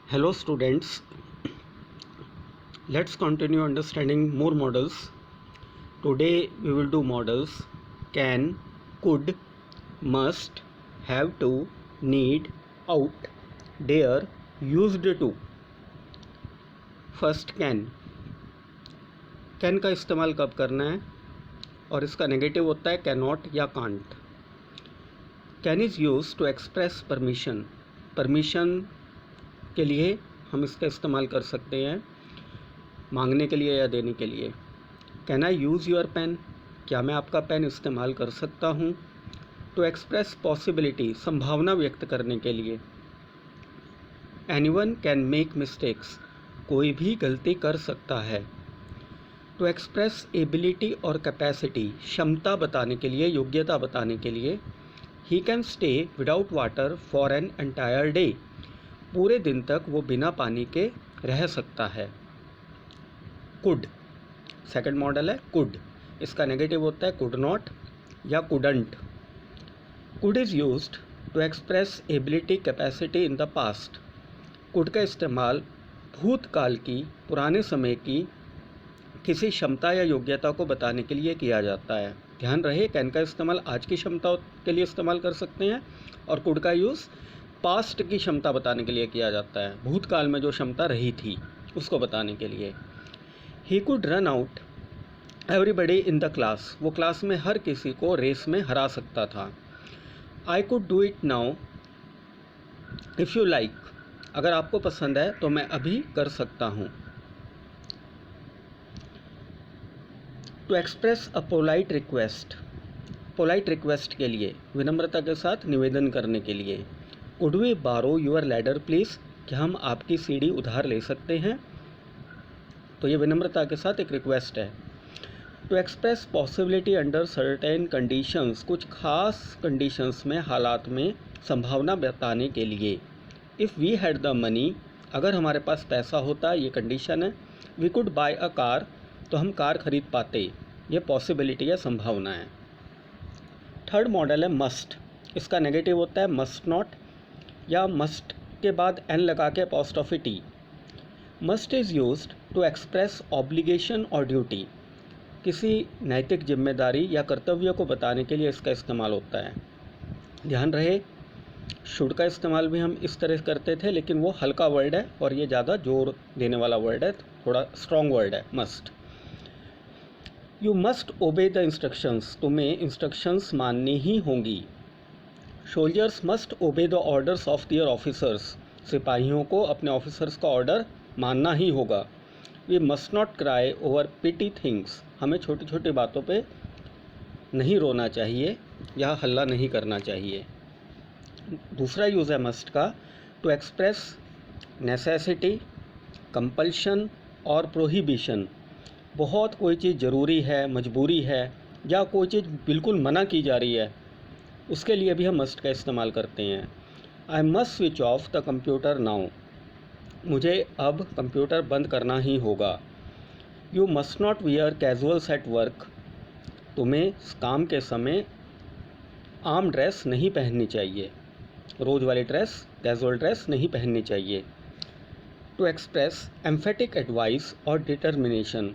Hello students, let's continue understanding more models. Today we will do models can, could, must, have to, need, ought, dare, used to. First can का इस्तेमाल कब करना है और इसका negative होता है कैनॉट या can't. Can is use to express permission के लिए हम इसका इस्तेमाल कर सकते हैं, मांगने के लिए या देने के लिए। Can I use your pen, क्या मैं आपका पेन इस्तेमाल कर सकता हूँ। टू एक्सप्रेस पॉसिबिलिटी, संभावना व्यक्त करने के लिए। एनीवन कैन मेक मिस्टेक्स, कोई भी गलती कर सकता है। टू एक्सप्रेस एबिलिटी और कैपेसिटी, क्षमता बताने के लिए, योग्यता बताने के लिए। He can stay without water for an entire day, पूरे दिन तक वो बिना पानी के रह सकता है। कुड, सेकंड मॉडल है कुड, इसका नेगेटिव होता है कुड नॉट या couldn't. Could is used to express ability capacity in the past, could का इस्तेमाल भूतकाल की, पुराने समय की किसी क्षमता या योग्यता को बताने के लिए किया जाता है। ध्यान रहे, कैन का इस्तेमाल आज की क्षमता के लिए इस्तेमाल कर सकते हैं और कुड का यूज़ पास्ट की क्षमता बताने के लिए किया जाता है, भूतकाल में जो क्षमता रही थी उसको बताने के लिए। He could run out everybody in the class, वो क्लास में हर किसी को रेस में हरा सकता था। I could do it now if you like, अगर आपको पसंद है तो मैं अभी कर सकता हूँ। To express a polite request, polite request के लिए, विनम्रता के साथ निवेदन करने के लिए। Could we borrow your ladder please, क्या हम आपकी सीढ़ी उधार ले सकते हैं। तो ये विनम्रता के साथ एक रिक्वेस्ट है। To express possibility under certain conditions, कुछ खास कंडीशंस में, हालात में संभावना बताने के लिए। If we had the money, अगर हमारे पास पैसा होता, ये कंडीशन है। We could buy a car, तो हम कार खरीद पाते, ये पॉसिबिलिटी या संभावना है। थर्ड मॉडल है मस्ट, इसका नेगेटिव होता है मस्ट नॉट या मस्ट के बाद एन लगा के apostrophe T. Must is used to express obligation और ड्यूटी, किसी नैतिक जिम्मेदारी या कर्तव्य को बताने के लिए इसका इस्तेमाल होता है। ध्यान रहे, शुड का इस्तेमाल भी हम इस तरह करते थे, लेकिन वो हल्का वर्ड है और ये ज़्यादा जोर देने वाला वर्ड है, थोड़ा स्ट्रॉन्ग वर्ड है must. You must obey the instructions, तुम्हें इंस्ट्रक्शंस माननी ही होंगी। Soldiers must obey the orders of their officers, सिपाहियों को अपने ऑफिसर्स का ऑर्डर मानना ही होगा। We must not cry over petty things, हमें छोटी छोटी बातों पे नहीं रोना चाहिए या हल्ला नहीं करना चाहिए। दूसरा यूज़ है मस्ट का, टू एक्सप्रेस नेसेसिटी, कंपल्शन और प्रोहिबिशन, बहुत कोई चीज़ ज़रूरी है, मजबूरी है या कोई चीज़ बिल्कुल मना की जा रही है, उसके लिए भी हम मस्ट का इस्तेमाल करते हैं। I must switch off the computer now, मुझे अब कंप्यूटर बंद करना ही होगा। You must not wear casuals at work, तुम्हें काम के समय आम ड्रेस नहीं पहननी चाहिए, रोज़ वाली ड्रेस, कैजुअल ड्रेस नहीं पहननी चाहिए। टू एक्सप्रेस एम्फेटिक एडवाइस और डिटर्मिनेशन,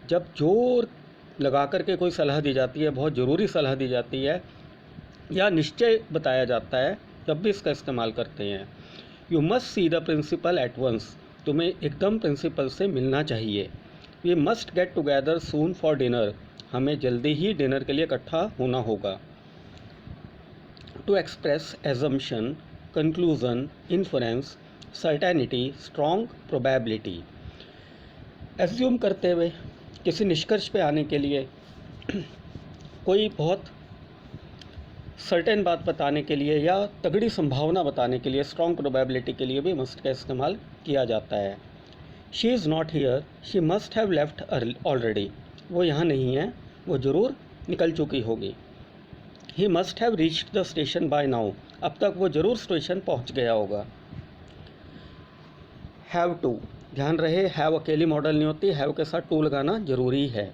जब जोर लगा करके कोई सलाह दी जाती है, बहुत ज़रूरी सलाह दी जाती है या निश्चय बताया जाता है, तब भी इसका इस्तेमाल करते हैं। You must see the principal at once, तुम्हें एकदम प्रिंसिपल से मिलना चाहिए। We must get together soon for dinner, हमें जल्दी ही डिनर के लिए इकट्ठा होना होगा। To express assumption, conclusion, inference, certainty, strong probability, assume करते हुए, किसी निष्कर्ष पे आने के लिए, कोई बहुत सर्टेन बात बताने के लिए या तगड़ी संभावना बताने के लिए, स्ट्रॉन्ग प्रोबेबिलिटी के लिए भी मस्ट का इस्तेमाल किया जाता है। She is not here, she must have left already, वो यहाँ नहीं है, वो ज़रूर निकल चुकी होगी। He must have reached the station by now, अब तक वो ज़रूर स्टेशन पहुँच गया होगा। हैव टू, ध्यान रहे, हैव अकेली मॉडल नहीं होती, हैव के साथ टू लगाना ज़रूरी है।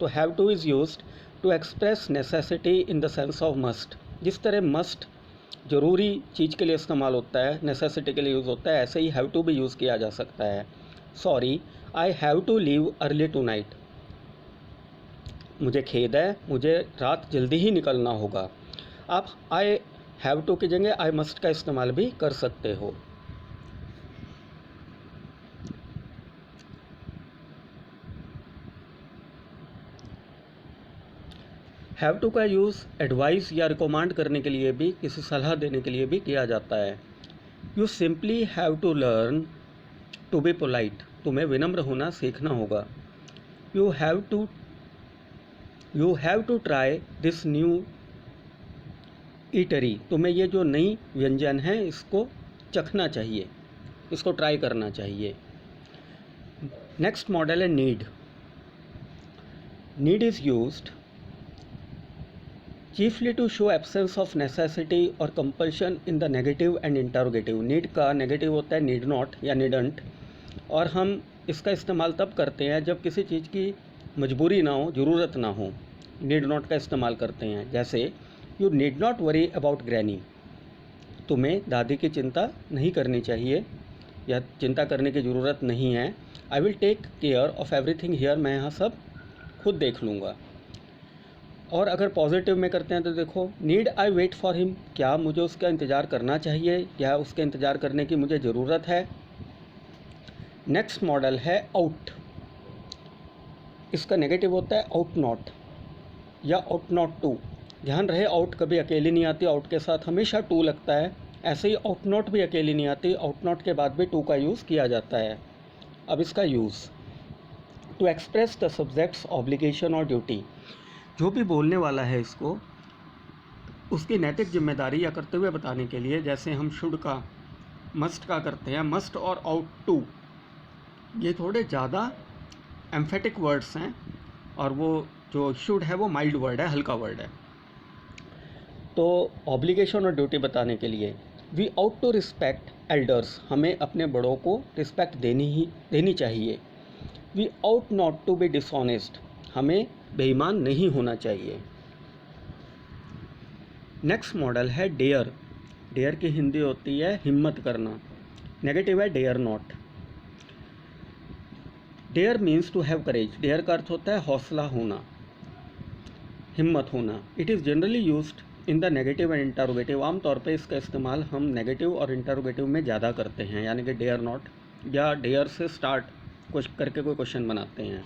तो have to is used to express necessity in the sense of must, जिस तरह मस्ट ज़रूरी चीज़ के लिए इस्तेमाल होता है, नेसेसिटी के लिए यूज़ होता है, ऐसे ही हैव टू भी यूज़ किया जा सकता है। Sorry, I have to leave early tonight. मुझे खेद है, मुझे रात जल्दी ही निकलना होगा। आप आई हैव टू की जगह आई मस्ट का इस्तेमाल भी कर सकते हो। हैव टू का यूज़ एडवाइस या रिकमेंड करने के लिए भी, किसी सलाह देने के लिए भी किया जाता है। You simply have to learn to be polite. तुम्हें विनम्र होना सीखना होगा। You have to try this new eatery. तुम्हें ये जो नई व्यंजन है इसको चखना चाहिए, इसको ट्राई करना चाहिए। नेक्स्ट मॉडल है need. Need is used chiefly to show absence of necessity or compulsion in the negative and interrogative। Need का नेगेटिव होता है नीड नॉट या नीडंट, और हम इसका इस्तेमाल तब करते हैं जब किसी चीज़ की मजबूरी ना हो, ज़रूरत ना हो, नीड नॉट का इस्तेमाल करते हैं। जैसे you need not worry about granny. तुम्हें दादी की चिंता नहीं करनी चाहिए या चिंता करने की ज़रूरत नहीं है। I will take care of everything here. मैं यहाँ सब खुद देख लूँगा। और अगर पॉजिटिव में करते हैं तो देखो, need I wait for him. क्या मुझे उसका इंतज़ार करना चाहिए, क्या उसके इंतज़ार करने की मुझे ज़रूरत है। नेक्स्ट मॉडल है आउट। इसका नेगेटिव होता है आउट नॉट या आउट नॉट टू। ध्यान रहे, आउट कभी अकेली नहीं आती, आउट के साथ हमेशा टू लगता है। ऐसे ही आउट नॉट भी अकेली नहीं आती, आउट नॉट के बाद भी टू का यूज़ किया जाता है। अब इसका use to express the subjects obligation और ड्यूटी। जो भी बोलने वाला है इसको उसकी नैतिक जिम्मेदारी या कर्तव्य बताने के लिए, जैसे हम शुड का मस्ट का करते हैं। मस्ट और आउट टू ये थोड़े ज़्यादा एम्फेटिक वर्ड्स हैं, और वो जो शुड है वो माइल्ड वर्ड है, हल्का वर्ड है। तो ऑब्लिगेशन और ड्यूटी बताने के लिए we ought to respect elders. हमें अपने बड़ों को रिस्पेक्ट देनी चाहिए। We ought not to be dishonest. हमें बेईमान नहीं होना चाहिए। नेक्स्ट मॉडल है डेयर। डेयर की हिंदी होती है हिम्मत करना। नेगेटिव है dare not. Dare means to have courage. Dare का अर्थ होता है हौसला होना, हिम्मत होना। It is generally used in the negative and interrogative. आमतौर पर इसका इस्तेमाल हम नेगेटिव और इंटरोगेटिव में ज़्यादा करते हैं, यानी कि डेयर नॉट या डेयर से स्टार्ट कुछ करके कोई क्वेश्चन बनाते हैं।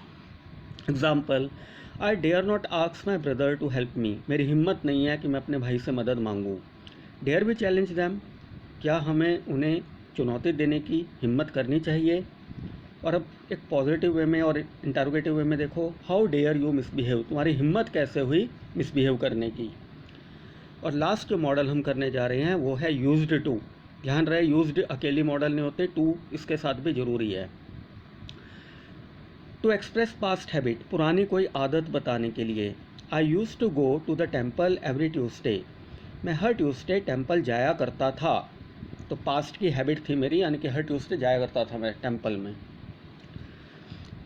Example, I dare not ask my brother to help me. मेरी हिम्मत नहीं है कि मैं अपने भाई से मदद मांगूँ। Dare we challenge them. क्या हमें उन्हें चुनौती देने की हिम्मत करनी चाहिए। और अब एक पॉजिटिव वे में और इंटरोगेटिव वे में देखो, हाउ डेयर यू मिसबिहेव। तुम्हारी हिम्मत कैसे हुई मिसबिहेव करने की। और लास्ट जो मॉडल हम करने जा रहे हैं वो है यूज्ड टू। ध्यान रहे, यूज्ड अकेली मॉडल नहीं होते, टू इसके साथ भी ज़रूरी है। To express past habit. पुरानी कोई आदत बताने के लिए। I used to go to the temple every Tuesday. मैं हर ट्यूसडे टेम्पल जाया करता था। तो पास्ट की हैबिट थी मेरी, यानी कि हर ट्यूसडे जाया करता था मैं टेम्पल में।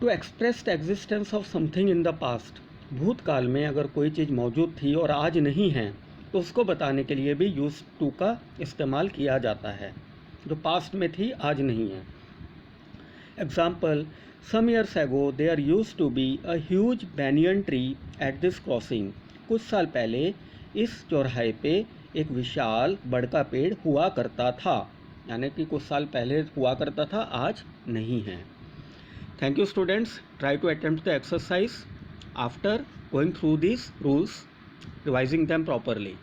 To express the existence of something in the past. भूतकाल में अगर कोई चीज़ मौजूद थी और आज नहीं है तो उसको बताने के लिए भी यूज टू का इस्तेमाल किया जाता है, जो पास्ट में थी आज नहीं है। Example, some years ago there used to be a huge banyan tree at this crossing. कुछ साल पहले इस चौराहे पे एक विशाल बड़ का पेड़ हुआ करता था, यानी कि कुछ साल पहले हुआ करता था, आज नहीं है। Thank you students. Try to attempt the exercise after going through these rules, revising them properly.